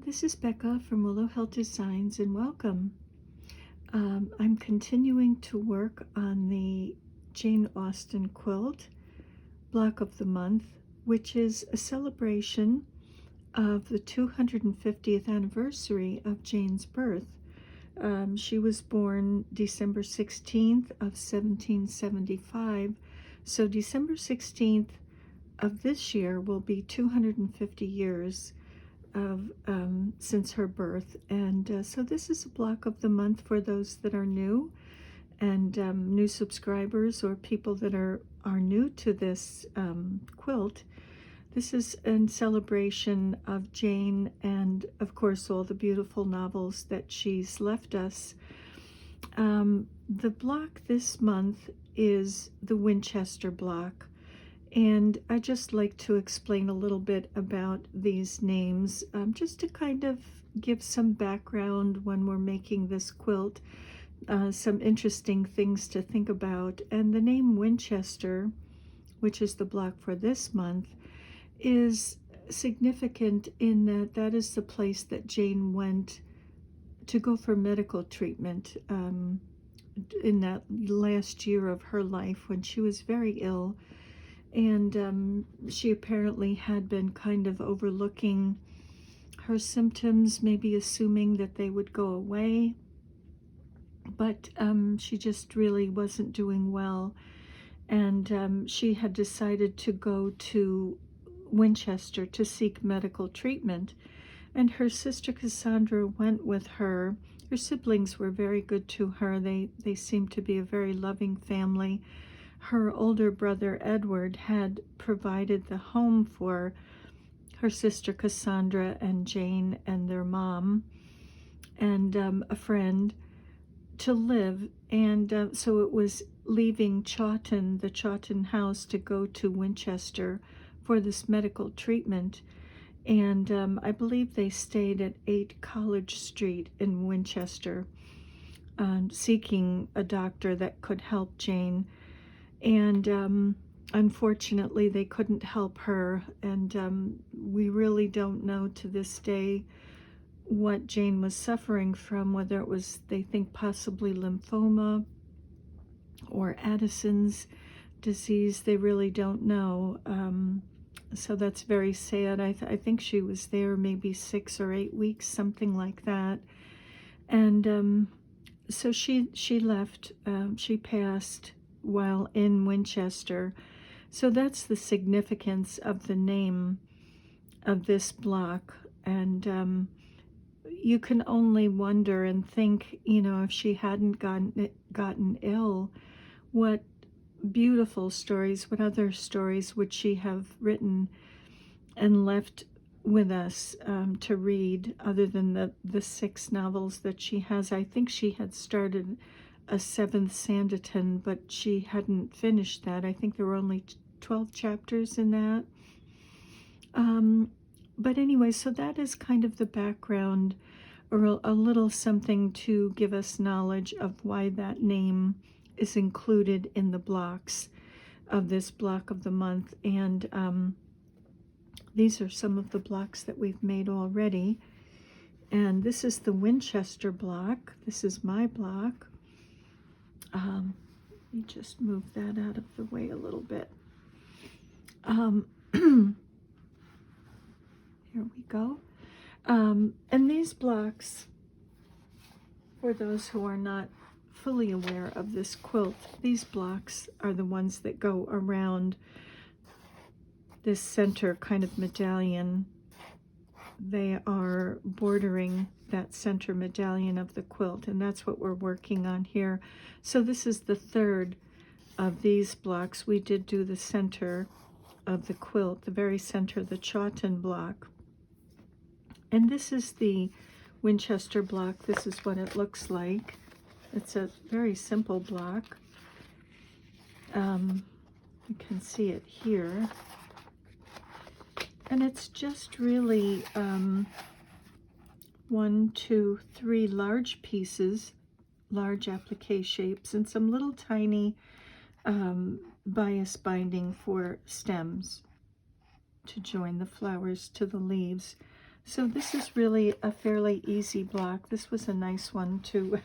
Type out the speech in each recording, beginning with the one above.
this is Becca from Willow Hill Designs, and welcome. I'm continuing to work on the Jane Austen quilt block of the month, which is a celebration of the 250th anniversary of Jane's birth. She was born December 16th of 1775, so December 16th of this year will be 250 years of since her birth, and so this is a block of the month for those that are new and new subscribers or people that are new to this quilt. This is in celebration of Jane and of course all the beautiful novels that she's left us. The block this month is the Winchester block. And I just like to explain a little bit about these names, just to kind of give some background when we're making this quilt, some interesting things to think about. And the name Winchester, which is the block for this month, is significant in that that is the place that Jane went to go for medical treatment in that last year of her life when she was very ill. And she apparently had been kind of overlooking her symptoms, maybe assuming that they would go away, but she just really wasn't doing well, and she had decided to go to Winchester to seek medical treatment, and her sister Cassandra went with her. Her siblings were very good to her. They seemed to be a very loving family. Her older brother Edward had provided the home for her sister Cassandra and Jane and their mom and a friend to live, and so it was leaving Chawton, the Chawton house, to go to Winchester for this medical treatment. And I believe they stayed at 8 College Street in Winchester, seeking a doctor that could help Jane. And unfortunately they couldn't help her, and we really don't know to this day what Jane was suffering from, whether it was, they think, possibly lymphoma or Addison's disease. They really don't know. So that's very sad. I think she was there maybe 6 or 8 weeks, something like that. And so she left. She passed while in Winchester. So that's the significance of the name of this block. And you can only wonder and think, if she hadn't gotten ill, what beautiful stories, what other stories would she have written and left with us to read, other than the 6 novels that she has. I think she had started a 7th Sanditon, but she hadn't finished that. I think there were only 12 chapters in that. But anyway, so that is kind of the background, or a little something to give us knowledge of why that name is included in the blocks of this block of the month. And these are some of the blocks that we've made already. And this is the Winchester block. This is my block. Let me just move that out of the way a little bit. Here we go. And these blocks, for those who are not fully aware of this quilt, these blocks are the ones that go around this center kind of medallion. They are bordering that center medallion of the quilt, and that's what we're working on here. So this is the 3rd of these blocks. We did do the center of the quilt, the very center, the Chawton block. And this is the Winchester block. This is what it looks like. It's a very simple block. You can see it here. And it's just really 1, 2, 3 large pieces, large applique shapes, and some little tiny bias binding for stems to join the flowers to the leaves. So this is really a fairly easy block. This was a nice one to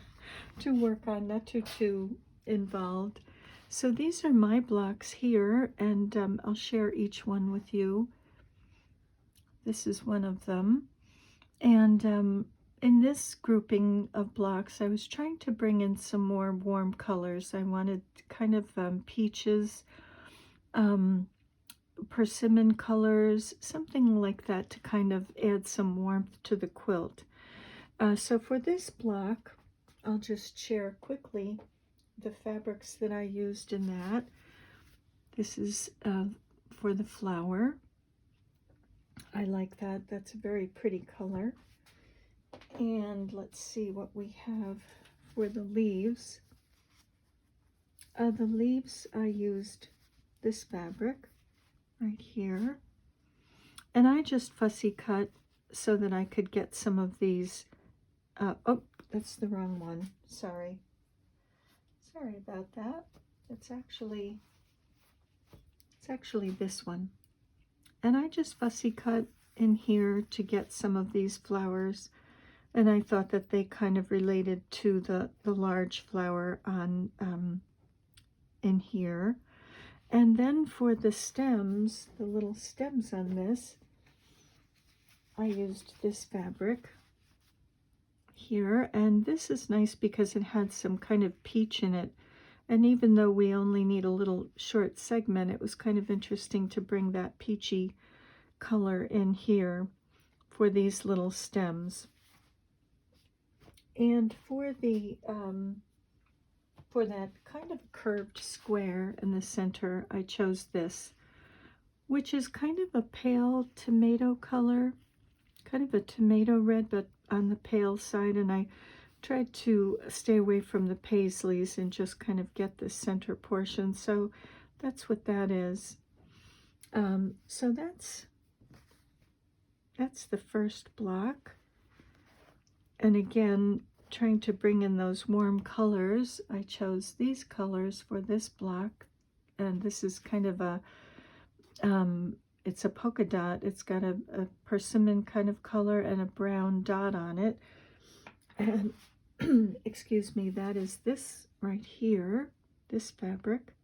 to work on, not too involved. So these are my blocks here, and I'll share each one with you. This is one of them. And in this grouping of blocks, I was trying to bring in some more warm colors. I wanted kind of peaches, persimmon colors, something like that to kind of add some warmth to the quilt. So for this block, I'll just share quickly the fabrics that I used in that. This is for the flower. I like that. That's a very pretty color. And let's see what we have for the leaves. The leaves, I used this fabric right here. And I just fussy cut so that I could get some of these. Oh, that's the wrong one. Sorry. Sorry about that. It's actually this one. And I just fussy cut in here to get some of these flowers. And I thought that they kind of related to the large flower on in here. And then for the stems, the little stems on this, I used this fabric here. And this is nice because it had some kind of peach in it. And even though we only need a little short segment, it was kind of interesting to bring that peachy color in here for these little stems. And for the for that kind of curved square in the center, I chose this, which is kind of a pale tomato color, kind of a tomato red, but on the pale side. And I tried to stay away from the paisleys and just kind of get the center portion. So that's what that is. So that's the first block. And again, trying to bring in those warm colors, I chose these colors for this block. And this is kind of a, it's a polka dot. It's got a persimmon kind of color and a brown dot on it. And excuse me, that is this right here, this fabric.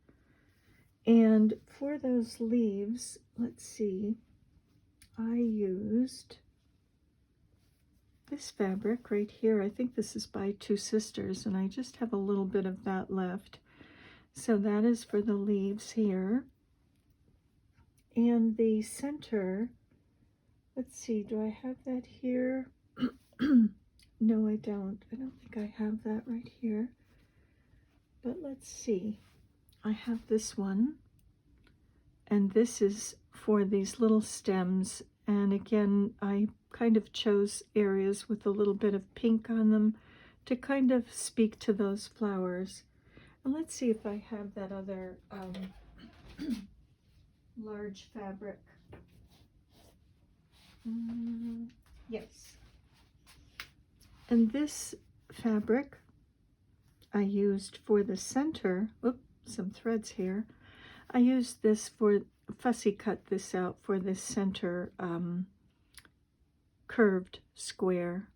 And for those leaves, let's see, I used this fabric right here. I think this is by Two Sisters, and I just have a little bit of that left. So that is for the leaves here. And the center, let's see, do I have that here? No, I don't. I don't think I have that right here. But let's see. I have this one. And this is for these little stems. And again, I kind of chose areas with a little bit of pink on them to kind of speak to those flowers. And let's see if I have that other large fabric. Yes. And this fabric I used for the center. Oops, some threads here. I used this for, fussy cut this out for this center curved square.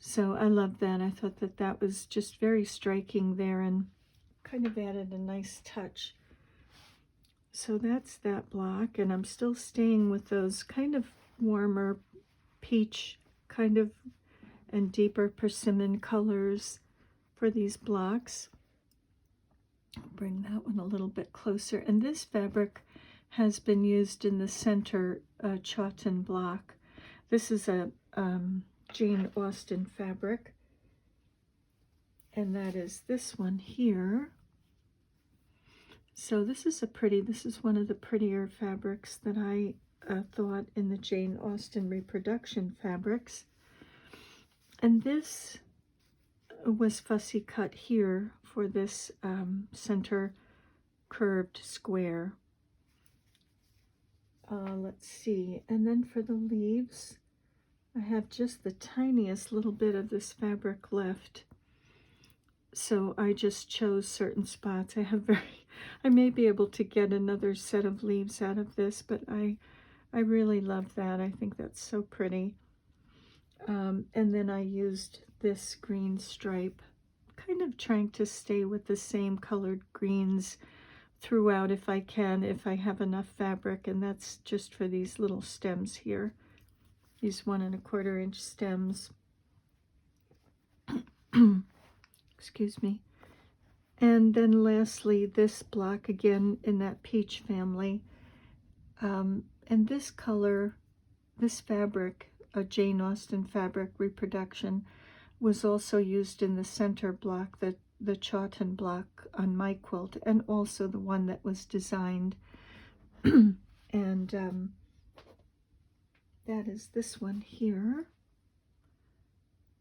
So I love that. I thought that that was just very striking there and kind of added a nice touch. So that's that block, and I'm still staying with those kind of warmer peach kind of and deeper persimmon colors for these blocks. I'll bring that one a little bit closer. And this fabric has been used in the center Chawton block. This is a Jane Austen fabric, and that is this one here. So this is one of the prettier fabrics that I thought in the Jane Austen reproduction fabrics. And this was fussy cut here for this center curved square. Let's see, and then for the leaves, I have just the tiniest little bit of this fabric left. So I just chose certain spots. I may be able to get another set of leaves out of this, but I I really love that. I think that's so pretty. And then I used this green stripe, kind of trying to stay with the same colored greens throughout if I can, if I have enough fabric, and that's just for these little stems here, these 1 1/4 inch stems. Excuse me. And then lastly, this block again in that peach family. And this color, this fabric, a Jane Austen fabric reproduction, was also used in the center block, the Chawton block on my quilt, and also the one that was designed. And that is this one here,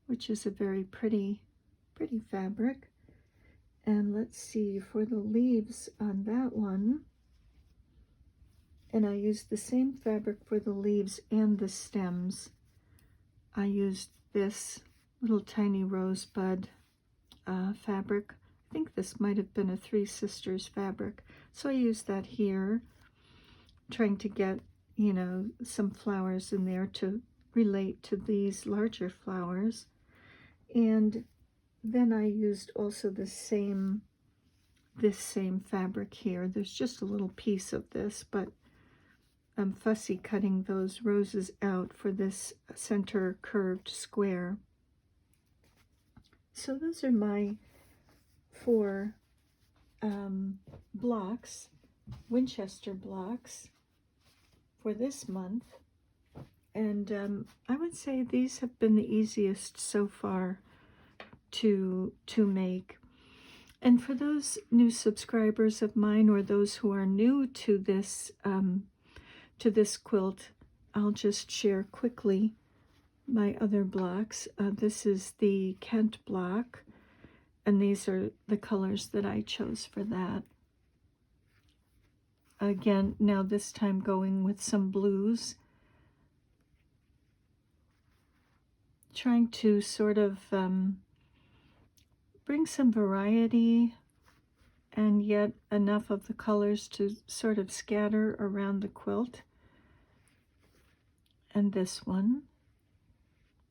which is a very pretty fabric. And let's see, for the leaves on that one, and I used the same fabric for the leaves and the stems. I used this little tiny rosebud fabric. I think this might have been a Three Sisters fabric. So I used that here, trying to get, you know, some flowers in there to relate to these larger flowers. And then I used also this same fabric here. There's just a little piece of this, but I'm fussy cutting those roses out for this center curved square. So those are my 4 blocks, Winchester blocks, for this month. And I would say these have been the easiest so far to make. And for those new subscribers of mine, or those who are new to this quilt, I'll just share quickly my other blocks. This is the Kent block, and these are the colors that I chose for that. Again, now this time going with some blues, trying to sort of bring some variety and yet enough of the colors to sort of scatter around the quilt. And this one,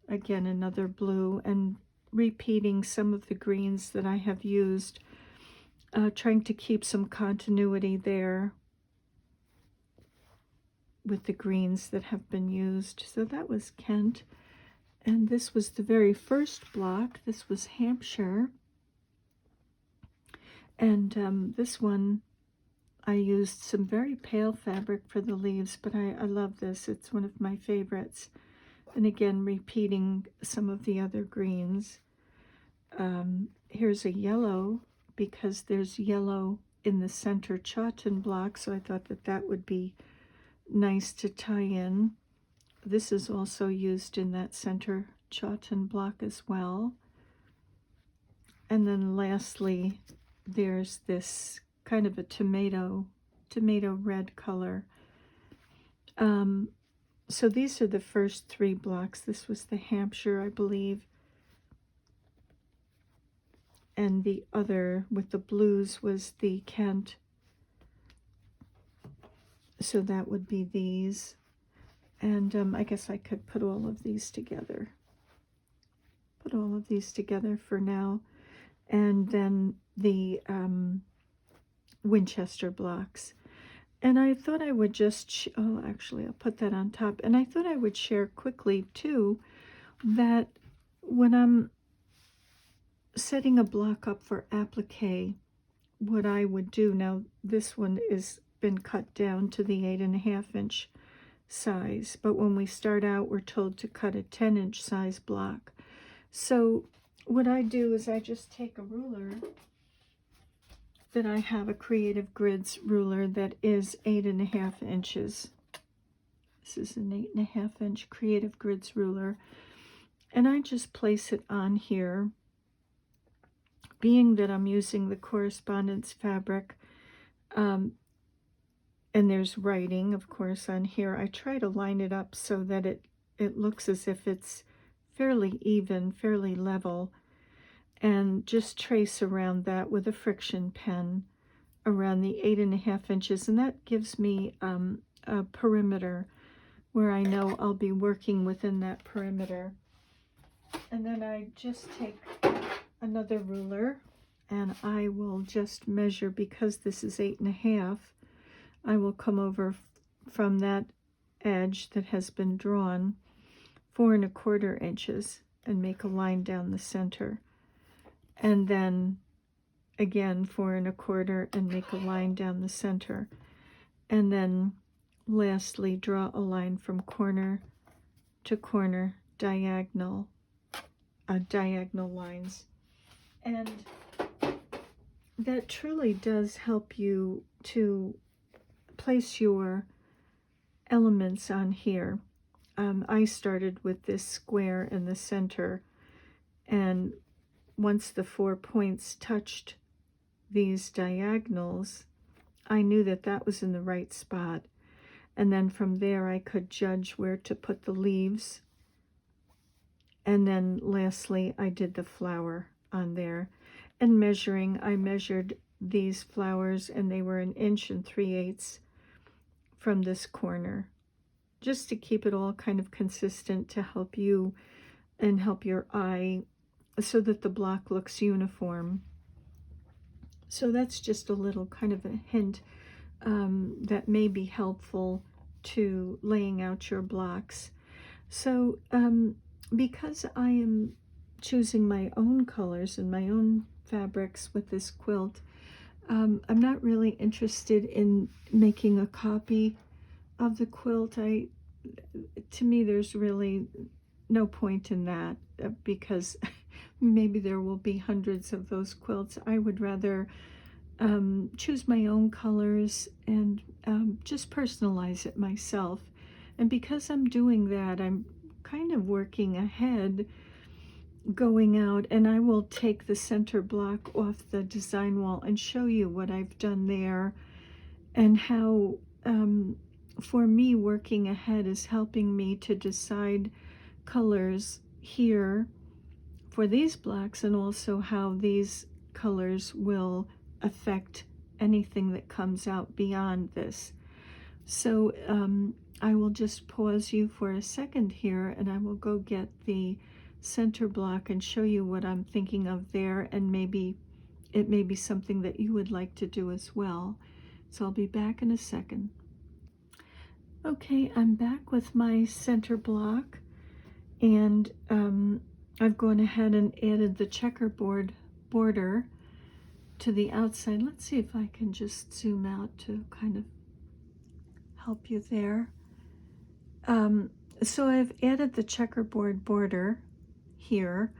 again, another blue, and repeating some of the greens that I have used, trying to keep some continuity there with the greens that have been used. So that was Kent. And this was the very first block. This was Hampshire. And this one, I used some very pale fabric for the leaves, but I love this. It's one of my favorites. And again, repeating some of the other greens. Here's a yellow, because there's yellow in the center Chawton block, so I thought that that would be nice to tie in. This is also used in that center Chawton block as well. And then lastly, there's this kind of a tomato red color. So these are the first 3 blocks. This was the Hampshire, I believe. And the other with the blues was the Kent. So that would be these. And I guess I could put all of these together. Put all of these together for now. And then the Winchester blocks. And I thought I would just, actually I'll put that on top. And I thought I would share quickly too that when I'm setting a block up for applique, what I would do, now this one is been cut down to the 8.5 inch size, but when we start out we're told to cut a 10 inch size block. So what I do is I just take a ruler that I have, a Creative Grids ruler that is 8.5 inches. This is an 8.5 inch Creative Grids ruler, and I just place it on here. Being that I'm using the correspondence fabric, and there's writing, of course, on here, I try to line it up so that it looks as if it's fairly even, fairly level, and just trace around that with a friction pen around the 8.5 inches, and that gives me a perimeter where I know I'll be working within that perimeter. And then I just take another ruler and I will just measure, because this is 8.5, I will come over from that edge that has been drawn 4.25 inches and make a line down the center. And then again 4.25 and make a line down the center. And then lastly, draw a line from corner to corner, diagonal lines. And that truly does help you to place your elements on here. I started with this square in the center, and once the 4 points touched these diagonals, I knew that that was in the right spot. And then from there I could judge where to put the leaves. And then lastly, I did the flower on there. And measuring, I measured these flowers and they were 1 3/8 inches from this corner, just to keep it all kind of consistent, to help you and help your eye so that the block looks uniform. So that's just a little kind of a hint that may be helpful to laying out your blocks. So because I am choosing my own colors and my own fabrics with this quilt, I'm not really interested in making a copy of the quilt. To me, there's really no point in that, because maybe there will be hundreds of those quilts. I would rather choose my own colors and just personalize it myself. And because I'm doing that, I'm kind of working ahead, going out, and I will take the center block off the design wall and show you what I've done there, and how for me, working ahead is helping me to decide colors here for these blocks, and also how these colors will affect anything that comes out beyond this. So I will just pause you for a second here, and I will go get the center block and show you what I'm thinking of there, and maybe it may be something that you would like to do as well. So I'll be back in a second. Okay, I'm back with my center block, and I've gone ahead and added the checkerboard border to the outside. Let's see if I can just zoom out to kind of help you there. So I've added the checkerboard border here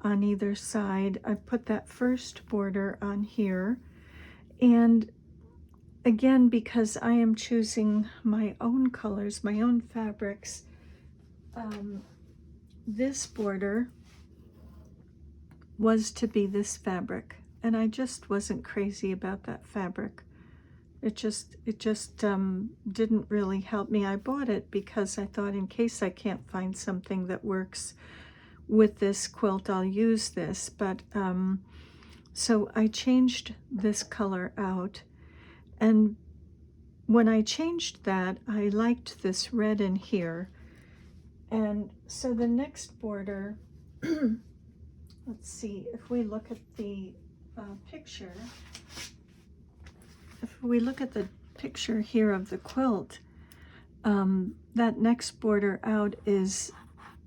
on either side. I put that first border on here, and again, because I am choosing my own colors, my own fabrics, this border was to be this fabric, and I just wasn't crazy about that fabric. It just didn't really help me. I bought it because I thought, in case I can't find something that works with this quilt, I'll use this. But so I changed this color out, and when I changed that, I liked this red in here. And so the next border, let's see, if we look at the picture, if we look at the picture here of the quilt, that next border out is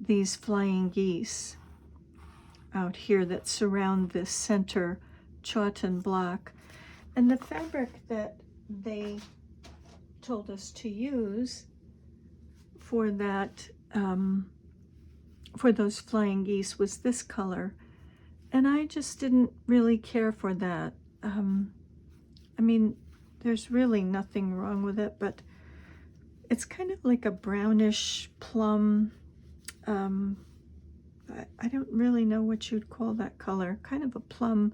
these flying geese out here that surround this center Chawton block. And the fabric that they told us to use for that, for those flying geese, was this color. And I just didn't really care for that. I mean, there's really nothing wrong with it, but it's kind of like a brownish plum. I don't really know what you'd call that color. Kind of a plum,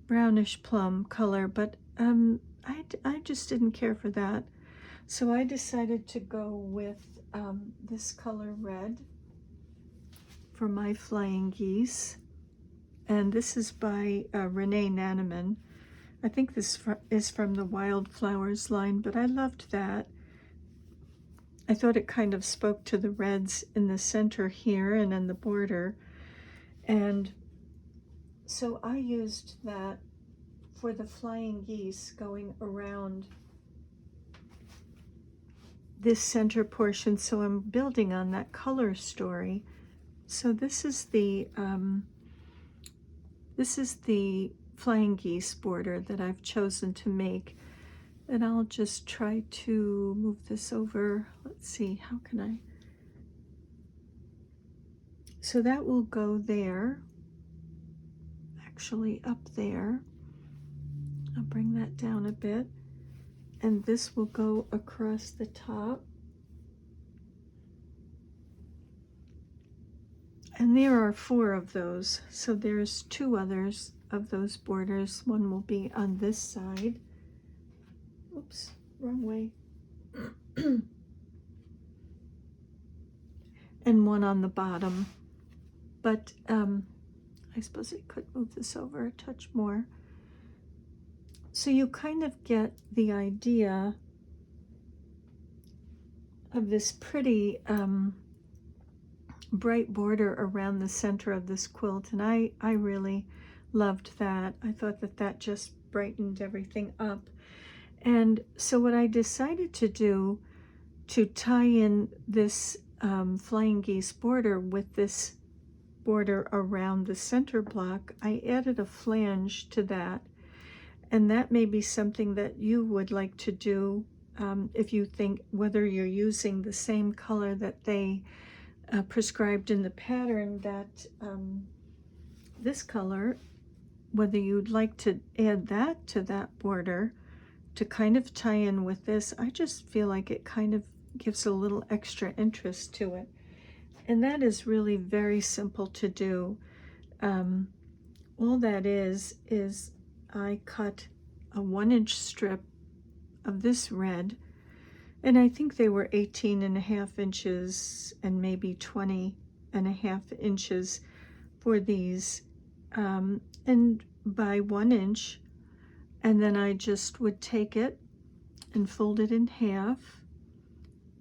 brownish plum color, but I just didn't care for that. So I decided to go with this color red for my flying geese. And this is by Renee Nanneman. I think this is from the Wildflowers line, but I loved that. I thought it kind of spoke to the reds in the center here and in the border. And so I used that for the flying geese going around this center portion. So I'm building on that color story. So this is the flying geese border that I've chosen to make. And I'll just try to move this over. Let's see, how can I? So that will go there, actually up there. I'll bring that down a bit. And this will go across the top. And there are 4 of those. So there's 2 others of those borders. One will be on this side. Oops, wrong way. And one on the bottom. But I suppose I could move this over a touch more. So you kind of get the idea of this pretty bright border around the center of this quilt. And I really loved that. I thought that that just brightened everything up. And so what I decided to do to tie in this flying geese border with this border around the center block, I added a flange to that. And that may be something that you would like to do if you think whether you're using the same color that they prescribed in the pattern, that this color, whether you'd like to add that to that border to kind of tie in with this. I just feel like it kind of gives a little extra interest to it. And that is really very simple to do. All that is I cut a 1-inch strip of this red, and I think they were 18.5 inches and maybe 20.5 inches for these, and by 1 inch, and then I just would take it and fold it in half.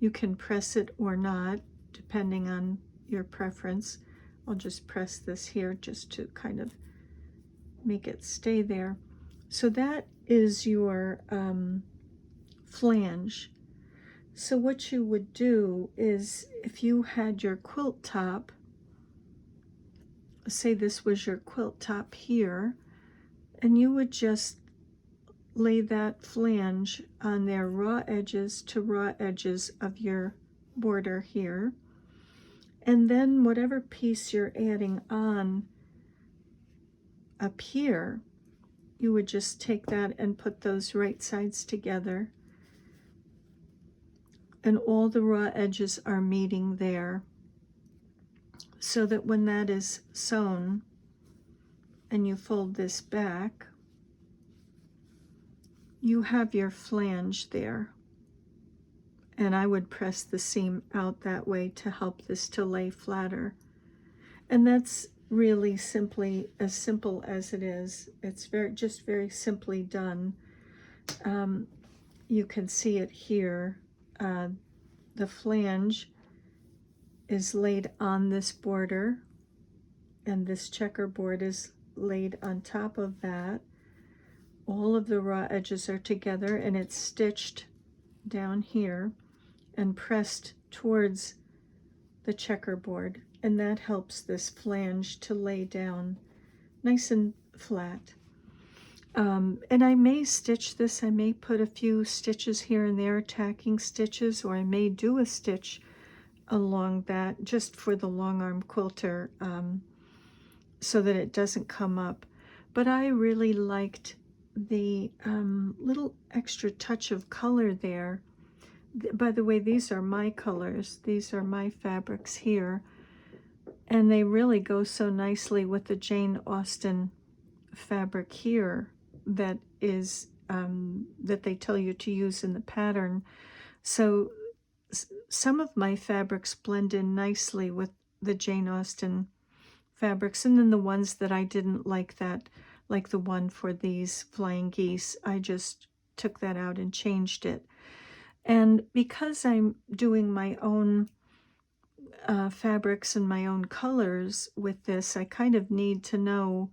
You can press it or not, depending on your preference. I'll just press this here just to kind of make it stay there. So that is your flange. So what you would do is, if you had your quilt top, say this was your quilt top here, and you would just lay that flange on their raw edges to raw edges of your border here. And then whatever piece you're adding on up here, you would just take that and put those right sides together. And all the raw edges are meeting there, so that when that is sewn and you fold this back, you have your flange there. And I would press the seam out that way to help this to lay flatter. And that's really simply as simple as it is. It's just very simply done. You can see it here. The flange is laid on this border, and this checkerboard is laid on top of that. All of the raw edges are together, and it's stitched down here and pressed towards the checkerboard, and that helps this flange to lay down nice and flat. And I may stitch this. I may put a few stitches here and there, tacking stitches, or I may do a stitch along that just for the long arm quilter, so that it doesn't come up. But I really liked the little extra touch of color there. By the way, these are my colors. These are my fabrics here. And they really go so nicely with the Jane Austen fabric here that is that they tell you to use in the pattern. So some of my fabrics blend in nicely with the Jane Austen fabrics, and then the ones that I didn't like, that, like the one for these flying geese, I just took that out and changed it. And because I'm doing my own fabrics and my own colors with this, I kind of need to know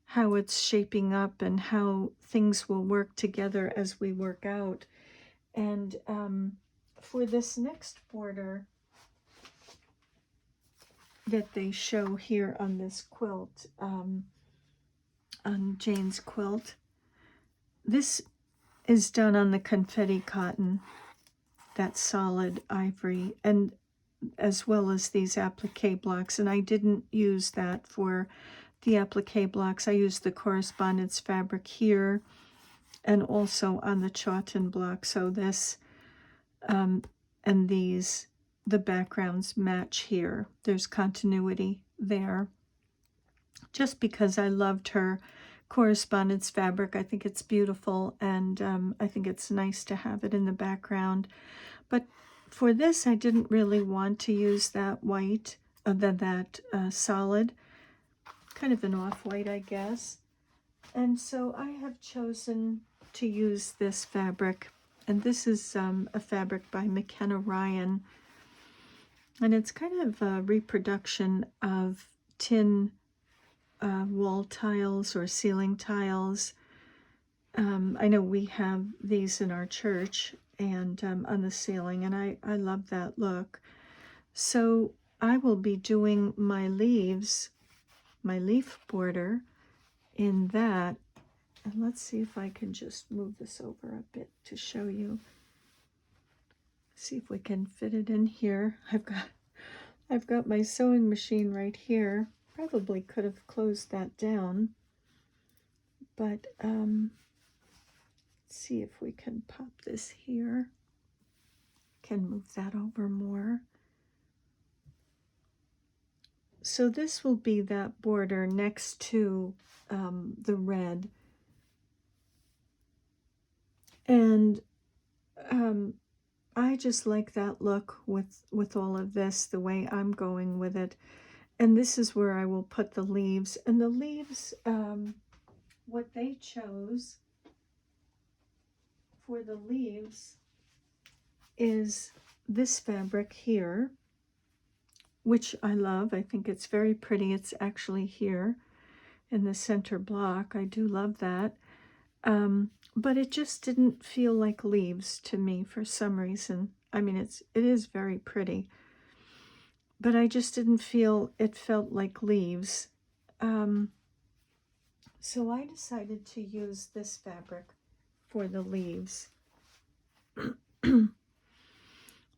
how it's shaping up and how things will work together as we work out. And for this next border that they show here on this quilt, on Jane's quilt, this is done on the confetti cotton, that solid ivory, and as well as these applique blocks. And I didn't use that for the applique blocks. I used the correspondence fabric here and also on the Chawton block. So this and these, the backgrounds match here. There's continuity there. Just because I loved her correspondence fabric. I think it's beautiful, and I think it's nice to have it in the background. But for this, I didn't really want to use that white, that solid, kind of an off-white, I guess. And so I have chosen to use this fabric. And this is a fabric by McKenna Ryan. And it's kind of a reproduction of tin wall tiles or ceiling tiles. I know we have these in our church and on the ceiling, and I love that look. So I will be doing my leaves, my leaf border in that. And let's see if I can just move this over a bit to show you. See if we can fit it in here. I've got my sewing machine right here. Probably could have closed that down, but let's see if we can pop this here. Can move that over more. So this will be that border next to the red. And I just like that look with all of this, the way I'm going with it. And this is where I will put the leaves. And the leaves, what they chose for the leaves is this fabric here, which I love. I think it's very pretty. It's actually here in the center block. I do love that. But it just didn't feel like leaves to me for some reason. I mean, it is very pretty, but I just didn't feel it felt like leaves. So I decided to use this fabric for the leaves.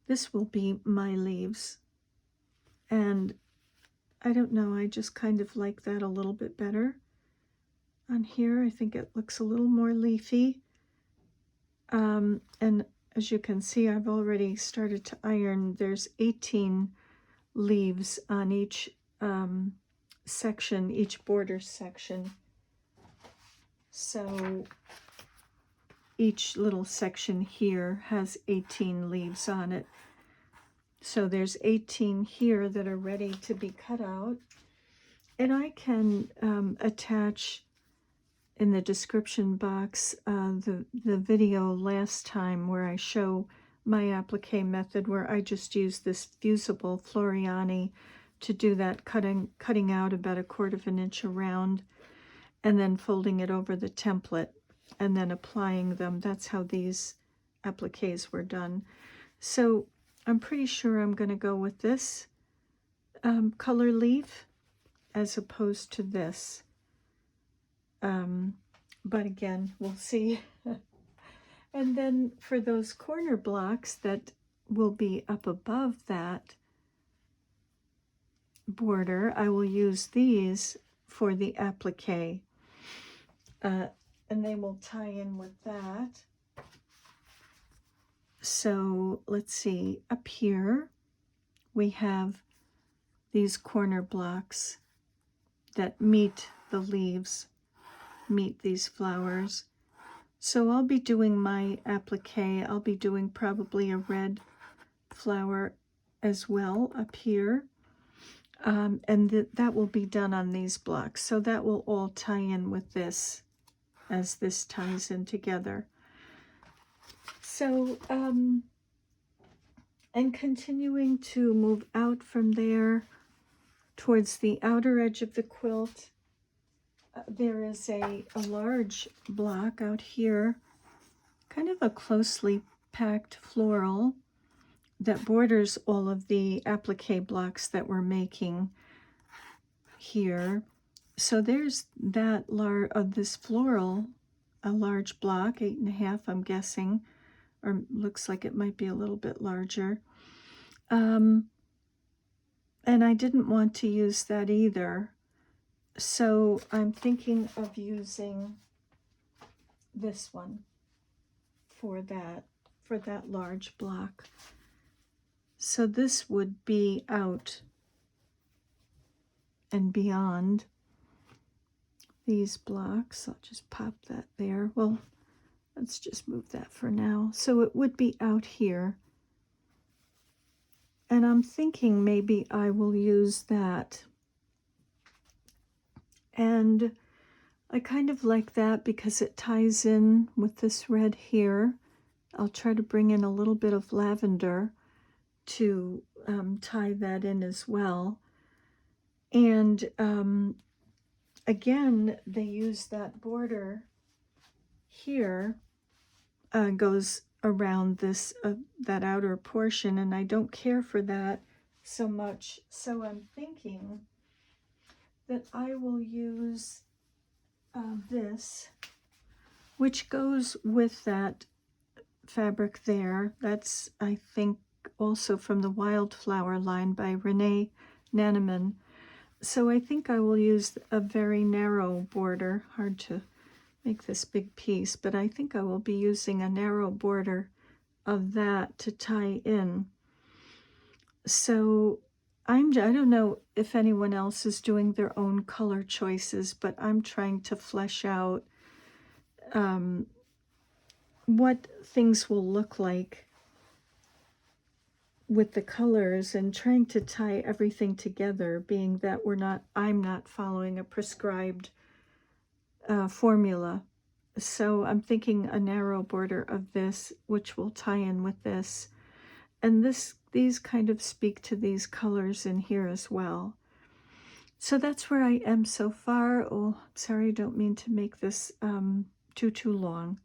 This will be my leaves. And I don't know, I just kind of like that a little bit better. On here, I think it looks a little more leafy. And as you can see, I've already started to iron. There's 18 leaves on each section, each border section. So each little section here has 18 leaves on it. So there's 18 here that are ready to be cut out. And I can attach in the description box the video last time where I show my applique method, where I just use this fusible Floriani to do that, cutting out about 1/4 inch around and then folding it over the template and then applying them. That's how these appliques were done. So I'm pretty sure I'm going to go with this color leaf as opposed to this. But again, we'll see. And then for those corner blocks that will be up above that border, I will use these for the applique. And they will tie in with that. So let's see, up here we have these corner blocks that meet the leaves, meet these flowers. So I'll be doing my applique. I'll be doing probably a red flower as well up here. And that will be done on these blocks. So that will all tie in with this as this ties in together. So, and continuing to move out from there towards the outer edge of the quilt, there is a large block out here, kind of a closely packed floral that borders all of the applique blocks that we're making here. So there's that this floral, a large block, 8.5, I'm guessing, or looks like it might be a little bit larger. And I didn't want to use that either. So I'm thinking of using this one for that large block. So this would be out and beyond these blocks. I'll just pop that there. Well, let's just move that for now. So it would be out here. And I'm thinking maybe I will use that. And I kind of like that because it ties in with this red here. I'll try to bring in a little bit of lavender to tie that in as well. And again, they use that border here, goes around this that outer portion, and I don't care for that so much. So I'm thinking that I will use this, which goes with that fabric there. That's, I think, also from the Wildflower line by Renee Nanneman. So I think I will use a very narrow border. Hard to make this big piece, but I think I will be using a narrow border of that to tie in. So I don't know if anyone else is doing their own color choices, but I'm trying to flesh out what things will look like with the colors, and trying to tie everything together, being that I'm not following a prescribed formula. So I'm thinking a narrow border of this, which will tie in with this. And these kind of speak to these colors in here as well. So that's where I am so far. Oh, sorry, I don't mean to make this too long.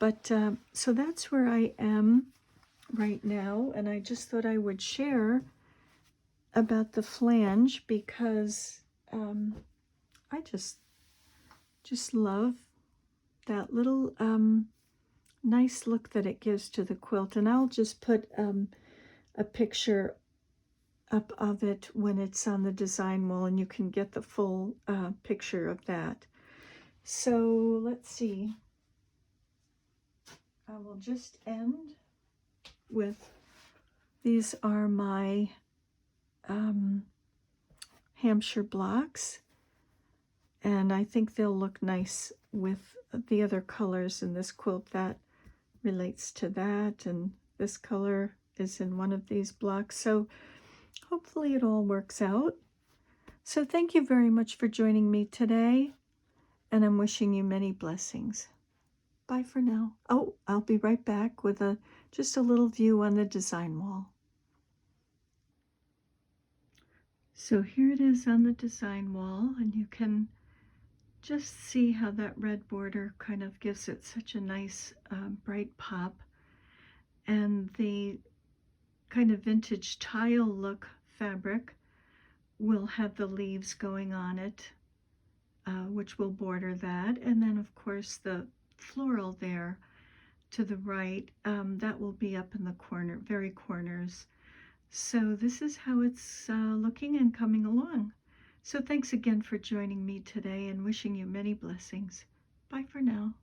But so that's where I am right now, and I just thought I would share about the flange because I just love that little nice look that it gives to the quilt. And I'll just put a picture up of it when it's on the design wall, and you can get the full picture of that. So let's see. I will just end with, these are my Hampshire blocks, and I think they'll look nice with the other colors in this quilt. That relates to that, and this color is in one of these blocks. So hopefully it all works out. So thank you very much for joining me today, and I'm wishing you many blessings. Bye for now. Oh, I'll be right back with just a little view on the design wall. So here it is on the design wall, and you can just see how that red border kind of gives it such a nice bright pop. And the kind of vintage tile look fabric will have the leaves going on it, which will border that. And then of course the floral there to the right, that will be up in the very corners. So this is how it's looking and coming along. So thanks again for joining me today, and wishing you many blessings. Bye for now.